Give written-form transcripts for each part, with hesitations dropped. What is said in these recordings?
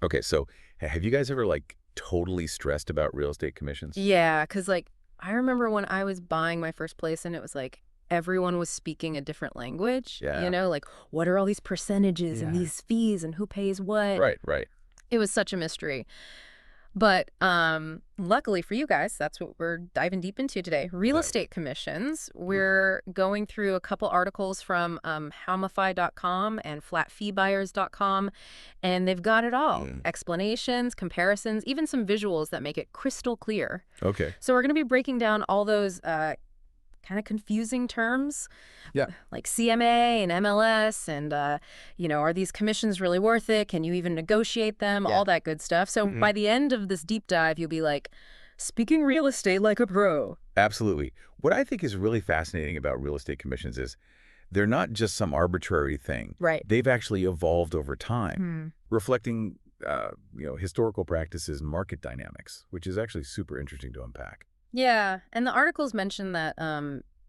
Okay, so have you guys ever like totally stressed about real estate commissions? Yeah, because like I remember when I was buying my first place and it was like everyone was speaking a different language, Yeah. like what are all these percentages and Yeah. these fees and who pays what? Right, right. It was such a mystery. But luckily for you guys, that's what we're diving deep into today. Real That, estate commissions. mm, We're going through a couple articles from Howmify.com and flatfeebuyers.com, and they've got it all. mm. Explanations, comparisons, even some visuals that make it crystal clear. Okay. So we're going to be breaking down all those kind of confusing terms Yeah. like CMA and MLS and, are these commissions really worth it? Can you even negotiate them? Yeah. All that good stuff. So Mhm. by the end of this deep dive, you'll be like, speaking real estate like a pro. Absolutely. What I think is really fascinating about real estate commissions is they're not just some arbitrary thing. Right. They've actually evolved over time, Hmm. reflecting historical practices and market dynamics, which is actually super interesting to unpack. Yeah. And the articles mention that,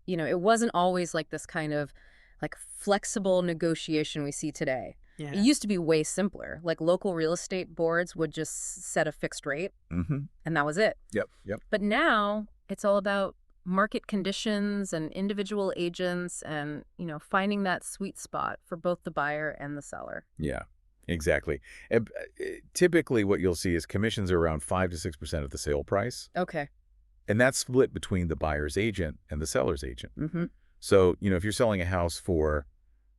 it wasn't always like this kind of like flexible negotiation we see today. It Yeah. used to be way simpler. Like local real estate boards would just set a fixed rate Mm-hmm. and that was it. Yep. Yep. But now it's all about market conditions and individual agents and, finding that sweet spot for both the buyer and the seller. Yeah. Exactly. Typically, what you'll see is commissions are around 5 to 6% of the sale price, Okay. and that's split between the buyer's agent and the seller's agent. Mm-hmm. So, if you're selling a house for,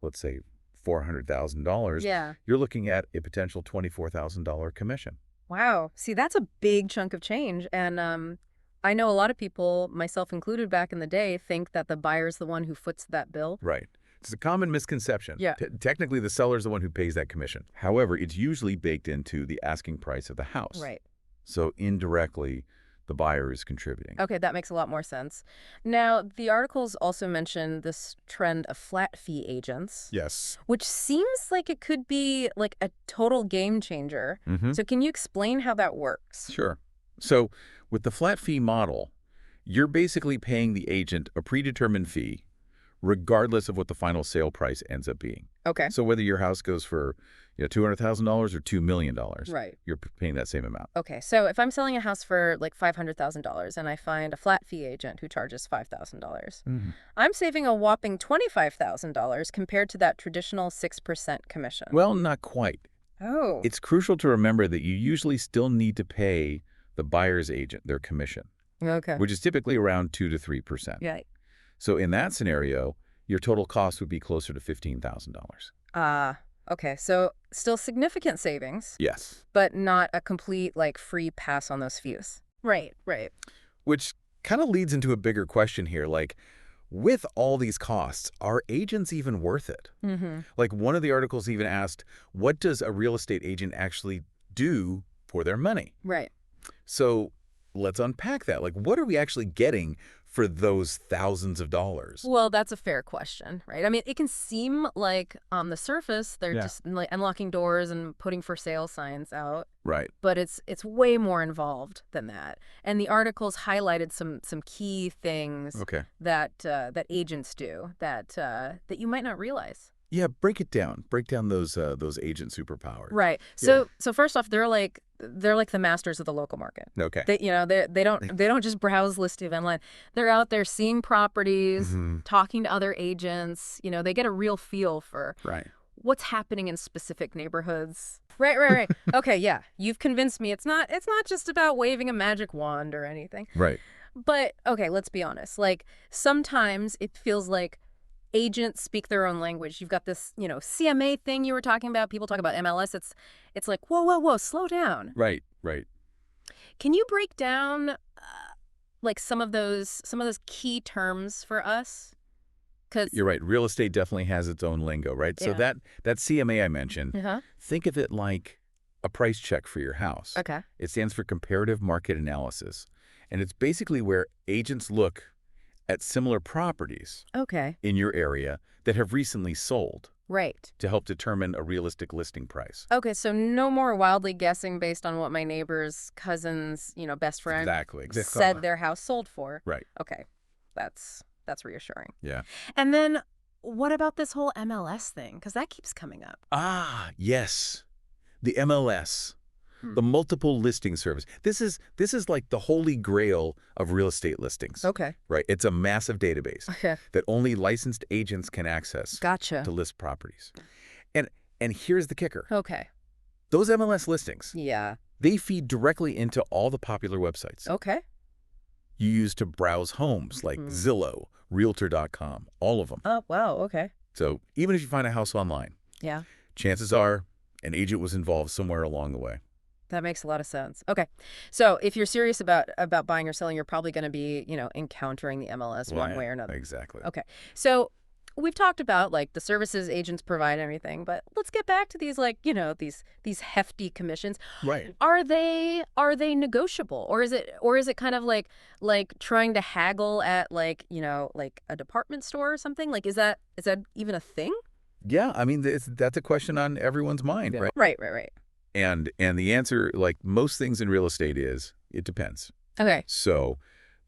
let's say, $400,000, Yeah. you're looking at a potential $24,000 commission. Wow. See, that's a big chunk of change. And I know a lot of people, myself included back in the day, think that the buyer's the one who foots that bill. Right. It's a common misconception. Yeah. Technically, the seller's the one who pays that commission. However, it's usually baked into the asking price of the house. Right. So indirectly, the buyer is contributing. Okay, that makes a lot more sense. Now, the articles also mention this trend of flat fee agents, Yes. which seems like it could be like a total game changer. Mm-hmm. So can you explain how that works? Sure. So with the flat fee model, you're basically paying the agent a predetermined fee regardless of what the final sale price ends up being. Okay. So whether your house goes for $200,000 or $2 million, Right. you're paying that same amount. Okay, so if I'm selling a house for like $500,000 and I find a flat fee agent who charges $5,000, Mm-hmm. I'm saving a whopping $25,000 compared to that traditional 6% commission. Well, not quite. Oh. It's crucial to remember that you usually still need to pay the buyer's agent their commission, Okay. which is typically around 2 to 3%. Yeah. So in that scenario, your total cost would be closer to $15,000. Okay, so still significant savings, Yes. but not a complete like free pass on those fees. Right, right. Which kind of leads into a bigger question here. Like, with all these costs, are agents even worth it? Mm-hmm. Like, one of the articles even asked, what does a real estate agent actually do for their money? Right. So let's unpack that. Like, what are we actually getting for those thousands of dollars? Well, that's a fair question, right? I mean, it can seem like on the surface they're Yeah. just like unlocking doors and putting for sale signs out, Right. but it's way more involved than that. And the articles highlighted some key things Okay. that agents do that you might not realize. Yeah, break it down. Break down those agent superpowers. Right. So first off, they're like the masters of the local market. Okay. They don't just browse listings online. They're out there seeing properties, Mhm. talking to other agents. They get a real feel for Right. what's happening in specific neighborhoods. Right. Okay, yeah. You've convinced me it's not just about waving a magic wand or anything. Right. But okay, let's be honest. Like sometimes it feels like agents speak their own language. You've got this, CMA thing you were talking about. People talk about MLS. It's like, whoa, slow down. Right. Right. Can you break down like some of those key terms for us? Because You're right. Real estate definitely has its own lingo, right? So Yeah. that CMA I mentioned, uh-huh. think of it like a price check for your house. Okay. It stands for comparative market analysis. And it's basically where agents look at similar properties Okay. in your area that have recently sold Right. to help determine a realistic listing price. Okay, so no more wildly guessing based on what my neighbor's cousin's, best friend Exactly. said their house sold for. Right. Okay. That's reassuring. Yeah. And then what about this whole MLS thing? Because that keeps coming up. Ah, yes. The MLS. The multiple listing service. This is like the holy grail of real estate listings. Okay. Right? It's a massive database Okay. that only licensed agents can access Gotcha. to list properties. And here's the kicker. Okay. Those MLS listings, Yeah. they feed directly into all the popular websites Okay. you use to browse homes, like Zillow, Realtor.com, all of them. Oh, wow. Okay. So even if you find a house online, Yeah. chances are an agent was involved somewhere along the way. That makes a lot of sense. Okay. So if you're serious about buying or selling, you're probably going to be, encountering the MLS one way or another. Exactly. Okay. So we've talked about like the services agents provide and everything, but let's get back to these these hefty commissions. Right. Are they negotiable, or is it kind of like trying to haggle at like a department store or something? Like is that even a thing? Yeah, I mean, that's a question on everyone's mind, right? Right. And the answer, like most things in real estate, is it depends. Okay. So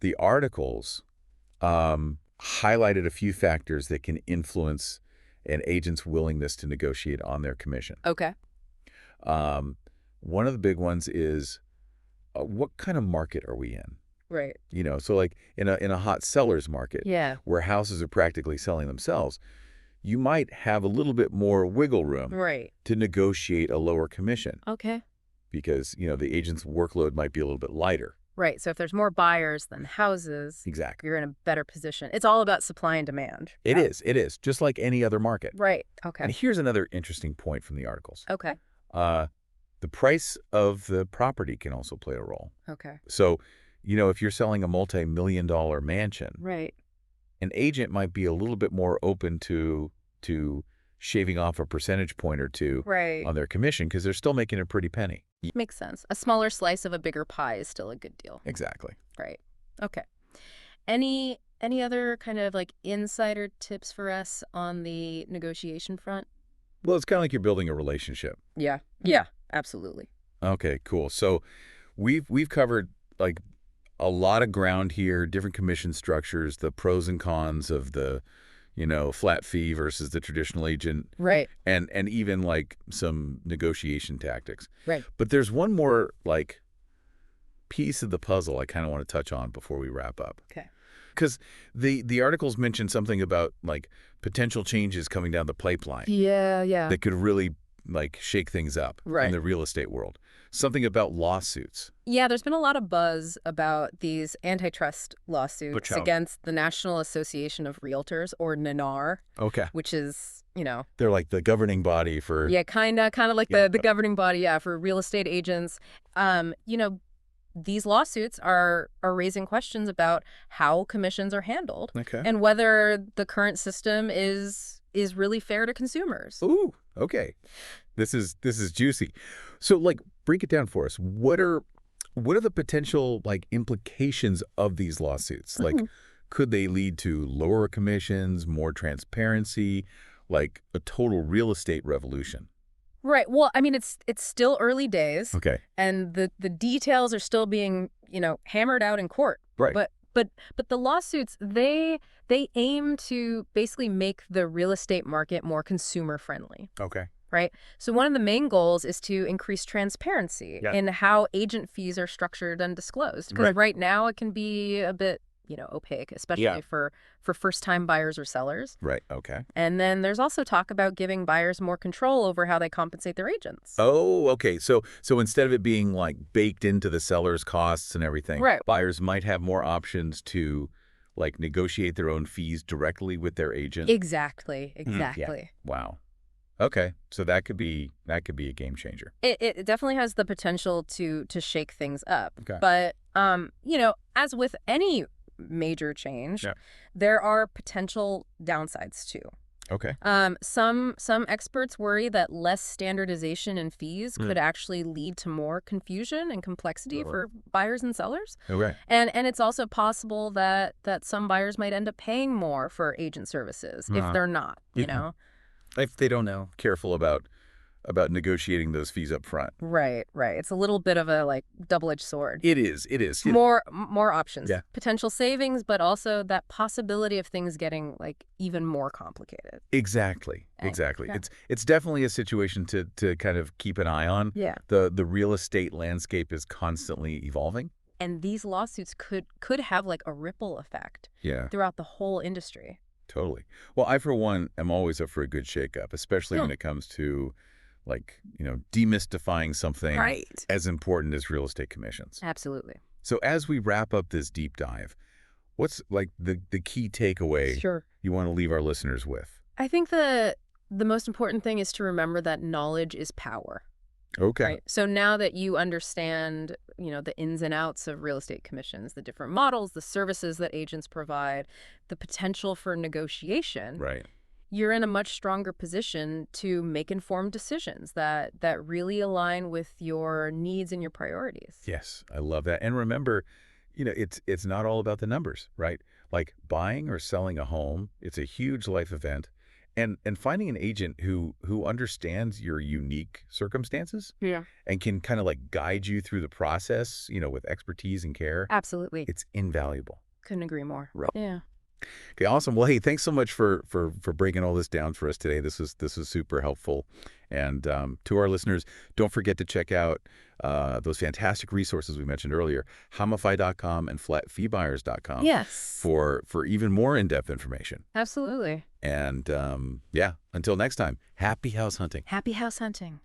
the articles highlighted a few factors that can influence an agent's willingness to negotiate on their commission. Okay. One of the big ones is what kind of market are we in? Right. So like in a hot seller's market, Yeah. where houses are practically selling themselves, you might have a little bit more wiggle room Right. to negotiate a lower commission Okay. because, the agent's workload might be a little bit lighter. Right. So if there's more buyers than houses, Exactly. you're in a better position. It's all about supply and demand. It is, just like any other market. Right. Okay. And here's another interesting point from the articles. Okay. The price of the property can also play a role. Okay. So, if you're selling a multi-million-dollar mansion, Right. an agent might be a little bit more open to shaving off a percentage point or two Right. on their commission because they're still making a pretty penny. Makes sense. A smaller slice of a bigger pie is still a good deal. Exactly. Right. Okay. Any other kind of like insider tips for us on the negotiation front? Well, it's kind of like you're building a relationship. Yeah. Yeah. Absolutely. Okay, cool. So we've covered like a lot of ground here, different commission structures, the pros and cons of the, flat fee versus the traditional agent, Right. and even like some negotiation tactics. Right. But there's one more like piece of the puzzle I kind of want to touch on before we wrap up. Okay. Because the articles mentioned something about like potential changes coming down the pipeline Yeah. Yeah. that could really like shake things up Right. in the real estate world. Something about lawsuits. Yeah, there's been a lot of buzz about these antitrust lawsuits Which how? against the National Association of Realtors, or NAR, Okay. which is, They're like the governing body for... yeah, kind of like Yeah. the governing body, yeah, for real estate agents. These lawsuits are raising questions about how commissions are handled Okay. and whether the current system is really fair to consumers. Ooh, okay. This is juicy. So like break it down for us. What are the potential like implications of these lawsuits? Like could they lead to lower commissions, more transparency, like a total real estate revolution? Right. Well, I mean, it's still early days. Okay. And the details are still being, hammered out in court. Right. But the lawsuits, they aim to basically make the real estate market more consumer friendly. Okay. Right. So one of the main goals is to increase transparency in how agent fees are structured and disclosed. Because right now it can be a bit, opaque, especially for first-time buyers or sellers. Right. Okay. And then there's also talk about giving buyers more control over how they compensate their agents. Oh, okay. So instead of it being like baked into the seller's costs and everything, Right. buyers might have more options to like negotiate their own fees directly with their agent. Exactly. Yeah. Wow. Okay. So that could be a game changer. It definitely has the potential to shake things up. Okay. But as with any major change, Yeah. there are potential downsides too. Okay. Some experts worry that less standardization in fees could actually lead to more confusion and complexity for buyers and sellers. Okay. And it's also possible that some buyers might end up paying more for agent services if they're not, If they don't know. Careful about about negotiating those fees up front. Right, right. It's a little bit of a like double-edged sword. It is. It is. More options, Yeah. potential savings, but also that possibility of things getting like even more complicated. Exactly. Right. Exactly. Yeah. It's definitely a situation to kind of keep an eye on. Yeah. The real estate landscape is constantly evolving. And these lawsuits could have like a ripple effect Yeah. throughout the whole industry. Totally. Well, I, for one, am always up for a good shakeup, especially when Yeah. it comes to, like, demystifying something Right. as important as real estate commissions. Absolutely. So as we wrap up this deep dive, what's, like, the key takeaway Sure. you want to leave our listeners with? I think the most important thing is to remember that knowledge is power. Okay. Right. So now that you understand, the ins and outs of real estate commissions, the different models, the services that agents provide, the potential for negotiation, Right. you're in a much stronger position to make informed decisions that really align with your needs and your priorities. Yes, I love that. And remember, it's not all about the numbers, right? Like buying or selling a home, it's a huge life event. And finding an agent who understands your unique circumstances Yeah. and can kind of like guide you through the process, with expertise and care, Absolutely. it's invaluable. Couldn't agree more. Right. Yeah. Okay, awesome. Well, hey, thanks so much for breaking all this down for us today. This is super helpful. And to our listeners, don't forget to check out those fantastic resources we mentioned earlier, Hamify.com and flatfeebuyers.com Yes. for even more in-depth information. Absolutely. And yeah, until next time, happy house hunting. Happy house hunting.